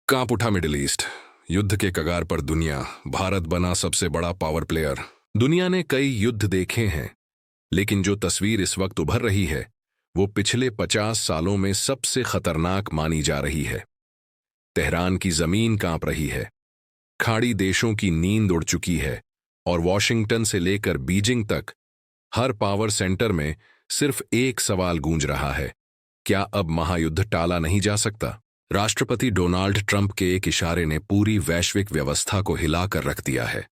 कांप उठा middle east. युद्ध के कगार पर दुनिया। भारत बना सबसे बड़ा पावर प्लेयर। दुनिया ने कई युद्ध देखे हैं, लेकिन जो तस्वीर इस वक्त उभर रही है वो पिछले 50 सालों में सबसे खतरनाक मानी जा रही है। तेहरान की जमीन कांप रही है, खाड़ी देशों की नींद उड़ चुकी है और वॉशिंगटन से लेकर बीजिंग तक हर पावर सेंटर में सिर्फ एक सवाल गूंज रहा है, क्या अब महायुद्ध टाला नहीं जा सकता? राष्ट्रपति डोनाल्ड ट्रंप के एक इशारे ने पूरी वैश्विक व्यवस्था को हिलाकर रख दिया है।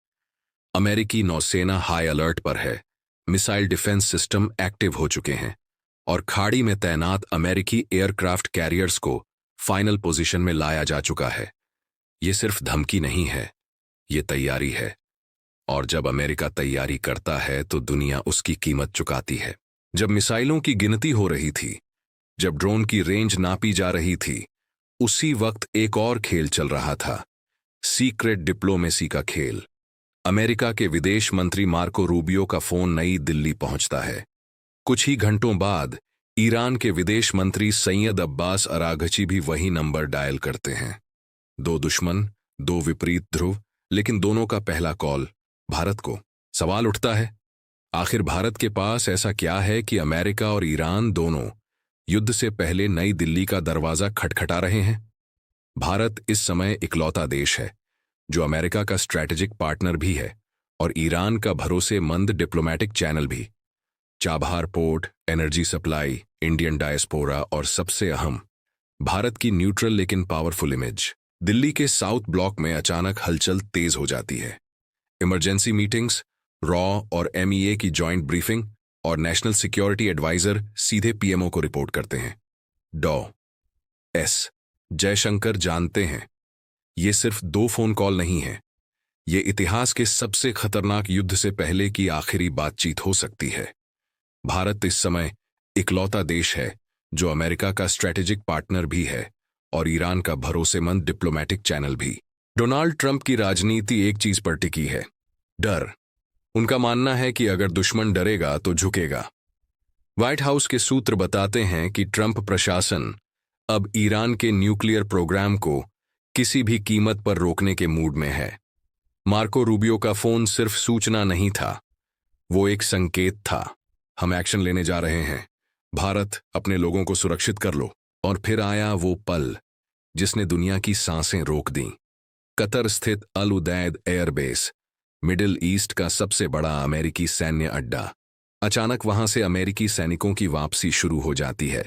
अमेरिकी नौसेना हाई अलर्ट पर है, मिसाइल डिफेंस सिस्टम एक्टिव हो चुके हैं और खाड़ी में तैनात अमेरिकी एयरक्राफ्ट कैरियर्स को फाइनल पोजीशन में लाया जा चुका है। ये सिर्फ धमकी नहीं है, ये तैयारी है। और जब अमेरिका तैयारी करता है तो दुनिया उसकी कीमत चुकाती है। जब मिसाइलों की गिनती हो रही थी, जब ड्रोन की रेंज नापी जा रही थी, उसी वक्त एक और खेल चल रहा था, सीक्रेट डिप्लोमेसी का खेल। अमेरिका के विदेश मंत्री मार्को रूबियो का फोन नई दिल्ली पहुंचता है। कुछ ही घंटों बाद ईरान के विदेश मंत्री सैयद अब्बास अराघची भी वही नंबर डायल करते हैं। दो दुश्मन, दो विपरीत ध्रुव, लेकिन दोनों का पहला कॉल भारत को। सवाल उठता है, आखिर भारत के पास ऐसा क्या है कि अमेरिका और ईरान दोनों युद्ध से पहले नई दिल्ली का दरवाजा खटखटा रहे हैं? भारत इस समय इकलौता देश है जो अमेरिका का स्ट्रैटेजिक पार्टनर भी है और ईरान का भरोसेमंद डिप्लोमैटिक चैनल भी। Chabahar port, energy supply, Indian diaspora और सबसे अहम, भारत की न्यूट्रल लेकिन पावरफुल इमेज। दिल्ली के साउथ ब्लॉक में अचानक हलचल तेज हो जाती है। इमरजेंसी मीटिंग्स, रॉ और एमईए की जॉइंट ब्रीफिंग और नेशनल सिक्योरिटी एडवाइजर सीधे पीएमओ को रिपोर्ट करते हैं। डॉ एस जयशंकर जानते हैं, ये सिर्फ दो फोन कॉल नहीं है, ये इतिहास के सबसे खतरनाक युद्ध से पहले की आखिरी बातचीत हो सकती है। भारत इस समय इकलौता देश है जो अमेरिका का स्ट्रैटेजिक पार्टनर भी है और ईरान का भरोसेमंद डिप्लोमैटिक चैनल भी। डोनाल्ड ट्रंप की राजनीति एक चीज पर टिकी है, डर। उनका मानना है कि अगर दुश्मन डरेगा तो झुकेगा। व्हाइट हाउस के सूत्र बताते हैं कि ट्रंप प्रशासन अब ईरान के न्यूक्लियर प्रोग्राम को किसी भी कीमत पर रोकने के मूड में है। मार्को रूबियो का फोन सिर्फ सूचना नहीं था, वो एक संकेत था, हम एक्शन लेने जा रहे हैं, भारत अपने लोगों को सुरक्षित कर लो। और फिर आया वो पल जिसने दुनिया की सांसें रोक दी। कतर स्थित अल उदैद एयरबेस, मिडिल ईस्ट का सबसे बड़ा अमेरिकी सैन्य अड्डा। अचानक वहां से अमेरिकी सैनिकों की वापसी शुरू हो जाती है।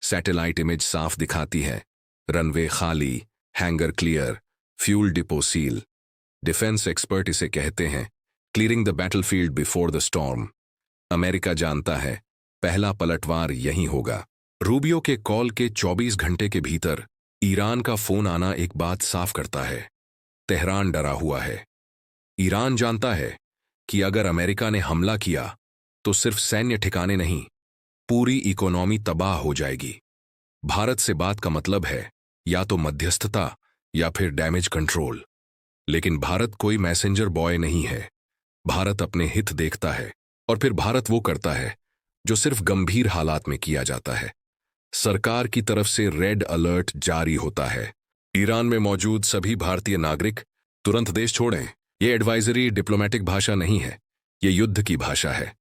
सैटेलाइट इमेज साफ दिखाती है, रनवे खाली, hanger clear, fuel depot seal. Defence expert इसे कहते हैं clearing the battlefield before the storm. America जानता है पहला पलटवार यहीं होगा। रूबियो के कॉल के 24 घंटे के भीतर ईरान का फोन आना एक बात साफ करता है, तेहरान डरा हुआ है। ईरान जानता है कि अगर अमेरिका ने हमला किया तो सिर्फ सैन्य ठिकाने नहीं, पूरी इकोनॉमी तबाह हो जाएगी। भारत से बात का मतलब है या तो मध्यस्थता या फिर डैमेज कंट्रोल। लेकिन भारत कोई मैसेंजर बॉय नहीं है। भारत अपने हित देखता है और फिर भारत वो करता है जो सिर्फ गंभीर हालात में किया जाता है। सरकार की तरफ से रेड अलर्ट जारी होता है, ईरान में मौजूद सभी भारतीय नागरिक तुरंत देश छोड़ें। ये एडवाइजरी डिप्लोमैटिक भाषा नहीं है, ये युद्ध की भाषा है।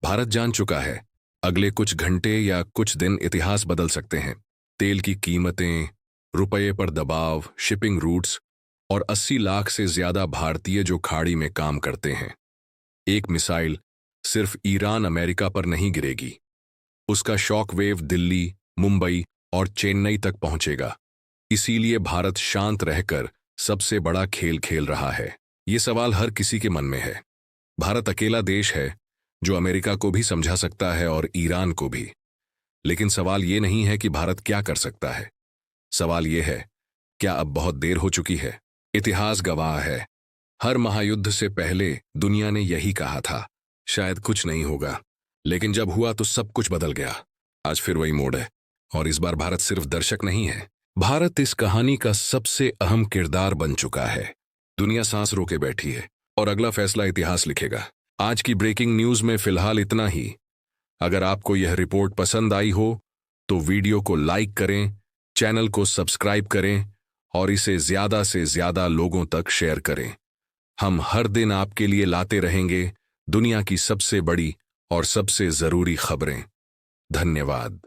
भारत जान चुका है अगले कुछ घंटे या कुछ दिन इतिहास बदल सकते हैं। तेल की कीमतें, रुपये पर दबाव, शिपिंग रूट्स और 80 लाख से ज्यादा भारतीय जो खाड़ी में काम करते हैं। एक मिसाइल सिर्फ ईरान अमेरिका पर नहीं गिरेगी, उसका शॉक वेव दिल्ली, मुंबई और चेन्नई तक पहुंचेगा। इसीलिए भारत शांत रहकर सबसे बड़ा खेल खेल रहा है। ये सवाल हर किसी के मन में है। भारत अकेला देश है जो अमेरिका को भी समझा सकता है और ईरान को भी। लेकिन सवाल ये नहीं है कि भारत क्या कर सकता है, सवाल ये है क्या अब बहुत देर हो चुकी है। इतिहास गवाह है, हर महायुद्ध से पहले दुनिया ने यही कहा था, शायद कुछ नहीं होगा, लेकिन जब हुआ तो सब कुछ बदल गया। आज फिर वही मोड़ है और इस बार भारत सिर्फ दर्शक नहीं है, भारत इस कहानी का सबसे अहम किरदार बन चुका है। दुनिया सांस रोके बैठी है और अगला फैसला इतिहास लिखेगा। आज की ब्रेकिंग न्यूज में फिलहाल इतना ही। अगर आपको यह रिपोर्ट पसंद आई हो तो वीडियो को लाइक करें, चैनल को सब्सक्राइब करें और इसे ज्यादा से ज्यादा लोगों तक शेयर करें। हम हर दिन आपके लिए लाते रहेंगे दुनिया की सबसे बड़ी और सबसे जरूरी खबरें। धन्यवाद।